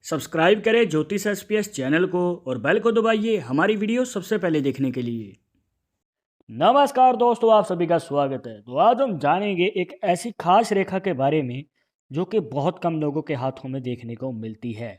Subscribe करें ज्योतिष SPS channel को और बेल को दबाइए हमारी वीडियो सबसे पहले देखने के लिए। नमस्कार दोस्तों, आप सभी का स्वागत है। तो आज हम जानेंगे एक ऐसी खास रेखा के बारे में जो कि बहुत कम लोगों के हाथों में देखने को मिलती है।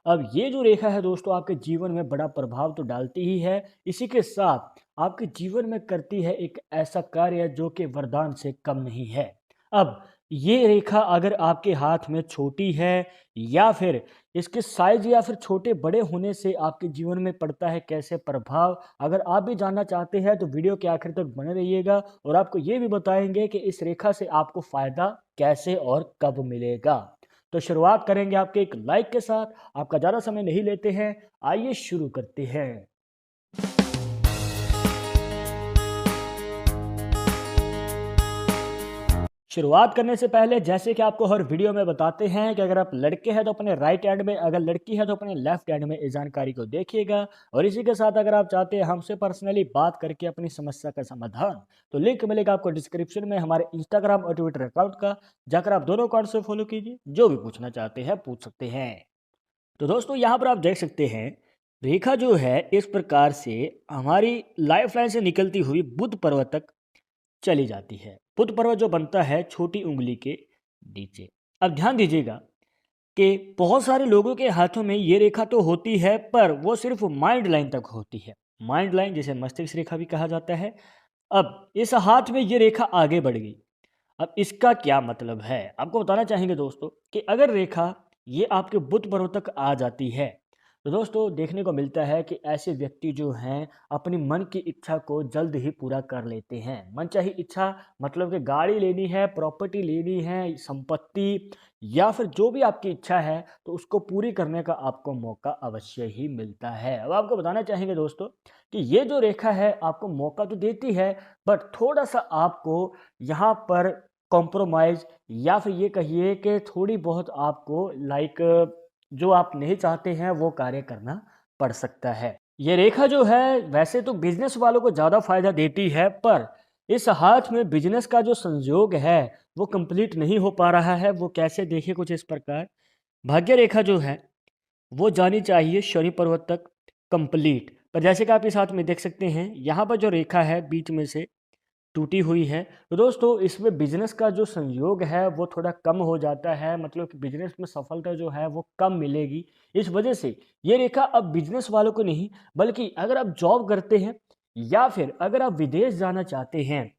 अब ये जो रेखा है दोस्तों, आपके जीवन में बड़ा प्रभाव तो डालती ही है, इसी के साथ आपके जीवन में करती है एक ऐसा कार्य जो कि वरदान से कम नहीं है। अब ये रेखा अगर आपके हाथ में छोटी है या फिर इसके साइज या फिर छोटे बड़े होने से आपके जीवन में पड़ता है कैसे प्रभाव, अगर आप भी जानना चाहते हैं तो वीडियो के आखिर तक बने रहिएगा और आपको ये भी बताएंगे कि इस रेखा से आपको फायदा कैसे और कब मिलेगा। तो शुरुआत करेंगे आपके एक लाइक के साथ। आपका ज़्यादा समय नहीं लेते हैं, आइए शुरू करते हैं। शुरुआत करने से पहले जैसे कि आपको हर वीडियो में बताते हैं कि अगर आप लड़के हैं तो अपने राइट हैंड में, अगर लड़की है तो अपने लेफ्ट हैंड में इस जानकारी को देखिएगा। और इसी के साथ अगर आप चाहते हैं हमसे पर्सनली बात करके अपनी समस्या का समाधान, तो लिंक मिलेगा आपको डिस्क्रिप्शन में हमारे इंस्टाग्राम और ट्विटर अकाउंट का, जाकर आप दोनों अकाउंट से फॉलो कीजिए। जो भी पूछना चाहते हैं पूछ सकते हैं। तो दोस्तों यहाँ पर आप देख सकते हैं रेखा जो है इस प्रकार से हमारी लाइफ लाइन से निकलती हुई बुध पर्वत तक चली जाती है। बुध पर्वत जो बनता है छोटी उंगली के नीचे। अब ध्यान दीजिएगा कि बहुत सारे लोगों के हाथों में ये रेखा तो होती है, पर वो सिर्फ माइंड लाइन तक होती है। माइंड लाइन जिसे मस्तिष्क रेखा भी कहा जाता है। अब इस हाथ में ये रेखा आगे बढ़ गई। अब इसका क्या मतलब है आपको बताना चाहेंगे दोस्तों कि अगर रेखा ये आपके बुध पर्वत तक आ जाती है तो दोस्तों देखने को मिलता है कि ऐसे व्यक्ति जो हैं अपनी मन की इच्छा को जल्द ही पूरा कर लेते हैं। मनचाही इच्छा मतलब कि गाड़ी लेनी है, प्रॉपर्टी लेनी है, संपत्ति या फिर जो भी आपकी इच्छा है तो उसको पूरी करने का आपको मौका अवश्य ही मिलता है। अब आपको बताना चाहेंगे दोस्तों कि ये जो रेखा है आपको मौका तो देती है, बट थोड़ा सा आपको यहाँ पर कॉम्प्रोमाइज़ या फिर ये कहिए कि थोड़ी बहुत आपको जो आप नहीं चाहते हैं वो कार्य करना पड़ सकता है। ये रेखा जो है वैसे तो बिजनेस वालों को ज़्यादा फायदा देती है, पर इस हाथ में बिजनेस का जो संयोग है वो कंप्लीट नहीं हो पा रहा है। वो कैसे, देखिए कुछ इस प्रकार। भाग्य रेखा जो है वो जानी चाहिए शनि पर्वत तक कंप्लीट, पर जैसे कि आप इस हाथ में देख सकते हैं यहाँ पर जो रेखा है बीच में से टूटी हुई है। तो दोस्तों इसमें बिजनेस का जो संयोग है वो थोड़ा कम हो जाता है, मतलब कि बिजनेस में सफलता जो है वो कम मिलेगी। इस वजह से ये रेखा अब बिजनेस वालों को नहीं, बल्कि अगर आप जॉब करते हैं या फिर अगर आप विदेश जाना चाहते हैं,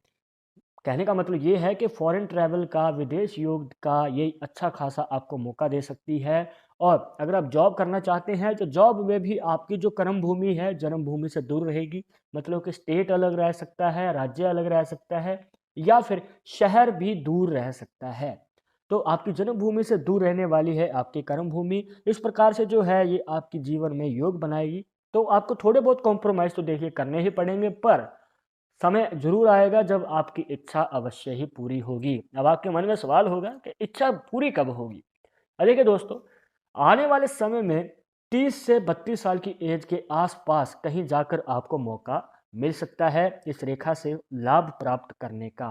कहने का मतलब ये है कि फॉरेन ट्रैवल का, विदेश योग का ये अच्छा खासा आपको मौका दे सकती है। और अगर आप जॉब करना चाहते हैं तो जॉब में भी आपकी जो कर्म भूमि है जन्मभूमि से दूर रहेगी, मतलब कि स्टेट अलग रह सकता है, राज्य अलग रह सकता है या फिर शहर भी दूर रह सकता है। तो आपकी जन्मभूमि से दूर रहने वाली है आपकी कर्म भूमि। इस प्रकार से जो है ये आपकी जीवन में योग बनाएगी। तो आपको थोड़े बहुत कॉम्प्रोमाइज़ तो देखिए करने ही पड़ेंगे, पर समय ज़रूर आएगा जब आपकी इच्छा अवश्य ही पूरी होगी। अब आपके मन में सवाल होगा कि इच्छा पूरी कब होगी? देखिए दोस्तों, आने वाले समय में 30 से 32 साल की एज के आसपास कहीं जाकर आपको मौका मिल सकता है इस रेखा से लाभ प्राप्त करने का।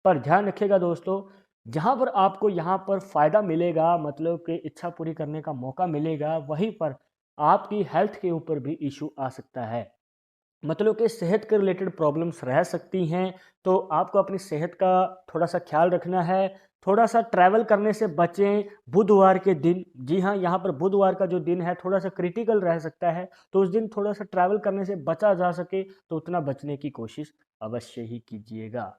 पर ध्यान रखिएगा दोस्तों, जहाँ पर आपको यहाँ पर फ़ायदा मिलेगा, मतलब कि इच्छा पूरी करने का मौका मिलेगा, वहीं पर आपकी हेल्थ के ऊपर भी इशू आ सकता है। मतलब कि सेहत के रिलेटेड प्रॉब्लम्स रह सकती हैं, तो आपको अपनी सेहत का थोड़ा-सा ख़्याल रखना है। थोड़ा-सा ट्रैवल करने से बचें बुधवार के दिन। जी हाँ, यहाँ पर बुधवार का जो दिन है थोड़ा-सा क्रिटिकल रह सकता है, तो उस दिन थोड़ा-सा ट्रैवल करने से बचा जा सके तो उतना बचने की कोशिश अवश्य ही कीजिएगा।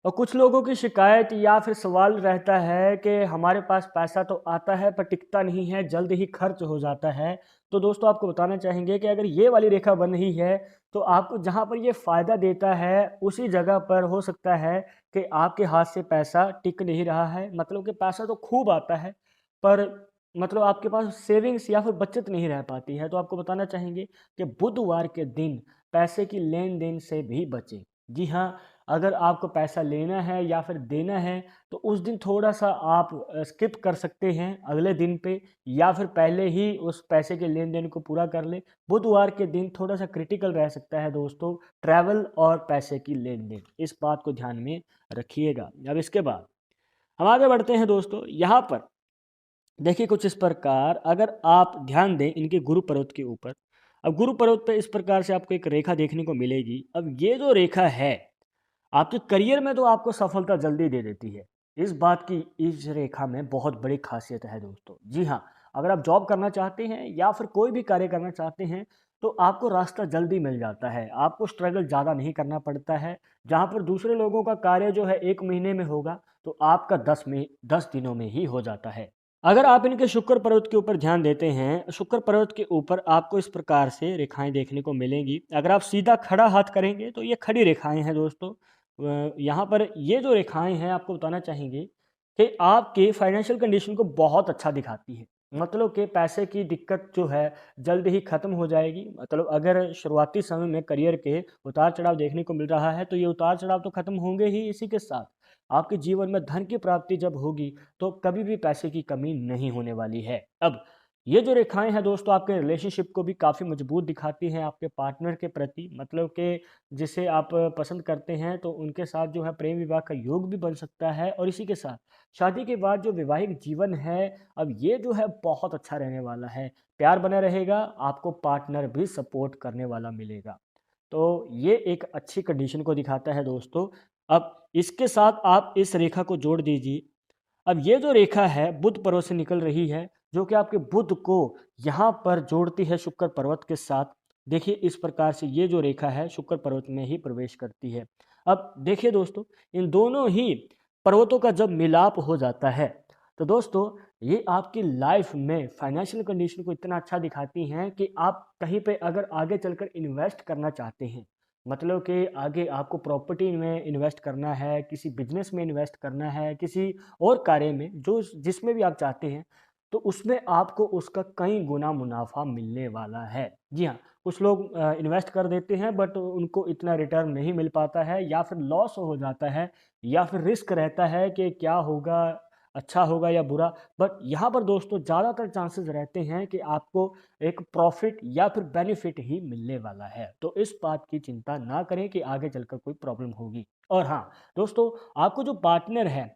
और कुछ लोगों की शिकायत या फिर सवाल रहता है कि हमारे पास पैसा तो आता है पर टिकता नहीं है, जल्द ही खर्च हो जाता है। तो दोस्तों आपको बताना चाहेंगे कि अगर ये वाली रेखा बन रही है तो आपको जहाँ पर ये फ़ायदा देता है उसी जगह पर हो सकता है कि आपके हाथ से पैसा टिक नहीं रहा है। मतलब कि पैसा तो खूब आता है, पर मतलब आपके पास सेविंग्स या फिर बचत नहीं रह पाती है। तो आपको बताना चाहेंगे कि बुधवार के दिन पैसे की लेन-देन से भी बचें। जी हाँ, अगर आपको पैसा लेना है या फिर देना है तो उस दिन थोड़ा-सा आप स्किप कर सकते हैं अगले दिन पे, या फिर पहले ही उस पैसे के लेन-देन को पूरा कर लें। बुधवार के दिन थोड़ा-सा क्रिटिकल रह सकता है दोस्तों, ट्रैवल और पैसे की लेन-देन। इस बात को ध्यान में रखिएगा। अब इसके बाद हम आगे बढ़ते हैं दोस्तों, यहाँ पर देखिए कुछ इस प्रकार, अगर आप ध्यान दें इनके गुरु पर्वत के ऊपर, अब गुरु पर्वत पे इस प्रकार से आपको एक रेखा देखने को मिलेगी। अब ये जो रेखा है, आपके करियर में तो आपको सफलता जल्दी दे देती है। इस बात की इस रेखा में बहुत बड़ी खासियत है दोस्तों। जी हाँ, अगर आप जॉब करना चाहते हैं या फिर कोई भी कार्य करना चाहते हैं, तो आपको रास्ता जल्दी मिल जाता है। आपको स्ट्रगल ज़्यादा नहीं करना पड़ता है। जहाँ पर दूसरे लोगों का कार्य जो है 1 महीने में होगा, तो आपका 10 दिनों में ही हो जाता है। अगर आप इनके शुक्र पर्वत के ऊपर ध्यान देते हैं, शुक्र पर्वत के ऊपर आपको इस प्रकार से रेखाएँ देखने को मिलेंगी। अगर आप सीधा खड़ा हाथ करेंगे, तो ये खड़ी रेखाएँ हैं दोस्तों। यहाँ पर ये जो रेखाएँ हैं, आपको बताना चाहेंगे कि आपके फाइनेंशियल कंडीशन को बहुत अच्छा दिखाती है। मतलब कि पैसे की दिक्कत जो है जल्द ही ख़त्म हो जाएगी। मतलब अगर शुरुआती समय में करियर के उतार-चढ़ाव देखने को मिल रहा है, तो ये उतार-चढ़ाव तो ख़त्म होंगे ही। इसी के साथ आपके जीवन में धन की प्राप्ति जब होगी, तो कभी भी पैसे की कमी नहीं होने वाली है। अब ये जो रेखाएँ हैं दोस्तों, आपके रिलेशनशिप को भी काफ़ी मजबूत दिखाती हैं आपके पार्टनर के प्रति। मतलब कि जिसे आप पसंद करते हैं, तो उनके साथ जो है प्रेम विवाह का योग भी बन सकता है। और इसी के साथ शादी के बाद जो वैवाहिक जीवन है, अब ये जो है बहुत अच्छा रहने वाला है। प्यार बना रहेगा, आपको पार्टनर भी सपोर्ट करने वाला मिलेगा। तो ये एक अच्छी कंडीशन को दिखाता है दोस्तों। अब इसके साथ आप इस रेखा को जोड़ दीजिए। अब ये जो रेखा है बुध पर्वत से निकल रही है, जो कि आपके बुध को यहाँ पर जोड़ती है शुक्र पर्वत के साथ। देखिए इस प्रकार से ये जो रेखा है शुक्र पर्वत में ही प्रवेश करती है। अब देखिए दोस्तों, इन दोनों ही पर्वतों का जब मिलाप हो जाता है, तो दोस्तों ये आपकी लाइफ में फाइनेंशियल कंडीशन को इतना अच्छा दिखाती हैं कि आप कहीं पे अगर आगे चलकर इन्वेस्ट करना चाहते हैं, मतलब कि आगे आपको प्रॉपर्टी में इन्वेस्ट करना है, किसी बिजनेस में इन्वेस्ट करना है, किसी और कार्य में जो जिसमें भी आप चाहते हैं, तो उसमें आपको उसका कई गुना मुनाफा मिलने वाला है। जी हाँ, कुछ लोग इन्वेस्ट कर देते हैं बट उनको इतना रिटर्न नहीं मिल पाता है, या फिर लॉस हो जाता है, या फिर रिस्क रहता है कि क्या होगा, अच्छा होगा या बुरा। बट यहाँ पर दोस्तों ज़्यादातर चांसेस रहते हैं कि आपको एक प्रॉफिट या फिर बेनिफिट ही मिलने वाला है। तो इस बात की चिंता ना करें कि आगे चलकर कोई प्रॉब्लम होगी। और हाँ दोस्तों, आपको जो पार्टनर है,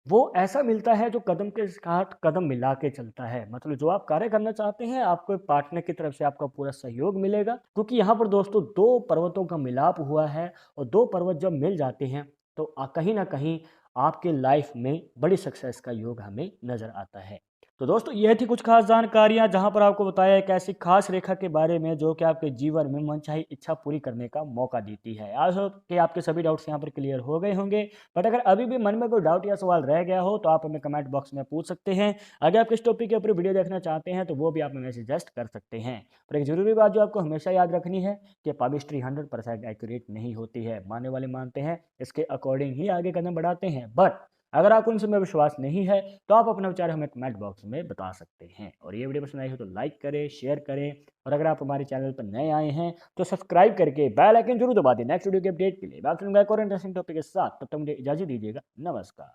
वो ऐसा मिलता है जो कदम के साथ कदम मिला के चलता है। मतलब जो आप कार्य करना चाहते हैं, आपको एक पार्टनर की तरफ से आपका पूरा सहयोग मिलेगा, क्योंकि यहाँ पर दोस्तों 2 पर्वतों का मिलाप हुआ है। और 2 पर्वत जब मिल जाते हैं, तो कहीं न कहीं आपके लाइफ में बड़ी सक्सेस का योग हमें नज़र आता है। तो दोस्तों ये थी कुछ खास जानकारियाँ, जहाँ पर आपको बताया एक ऐसी खास रेखा के बारे में जो कि आपके जीवन में मनचाही इच्छा पूरी करने का मौका देती है। आई होप कि आपके सभी डाउट्स यहाँ पर क्लियर हो गए होंगे। बट अगर अभी भी मन में कोई डाउट या सवाल रह गया हो, तो आप हमें कमेंट बॉक्स में पूछ सकते हैं। अगर आप किस टॉपिक के ऊपर वीडियो देखना चाहते हैं, तो वो भी आप हमें सजेस्ट कर सकते हैं। पर एक ज़रूरी बात जो आपको हमेशा याद रखनी है कि पामिस्ट्री 100% एक्यूरेट नहीं होती है। मानने वाले मानते हैं, इसके अकॉर्डिंग ही आगे कदम बढ़ाते हैं। बट अगर आपको उन सब में विश्वास नहीं है, तो आप अपने विचार हमें कमेंट बॉक्स में बता सकते हैं। और ये वीडियो पसंद आई हो तो लाइक करें, शेयर करें। और अगर आप हमारे चैनल पर नए आए हैं, तो सब्सक्राइब करके बेल आइकन जरूर दबा दें नेक्स्ट वीडियो के अपडेट के लिए। बात करूंगा एक और इंटरेस्टिंग टॉपिक के साथ, तब तक मुझे इजाजत दीजिएगा। नमस्कार।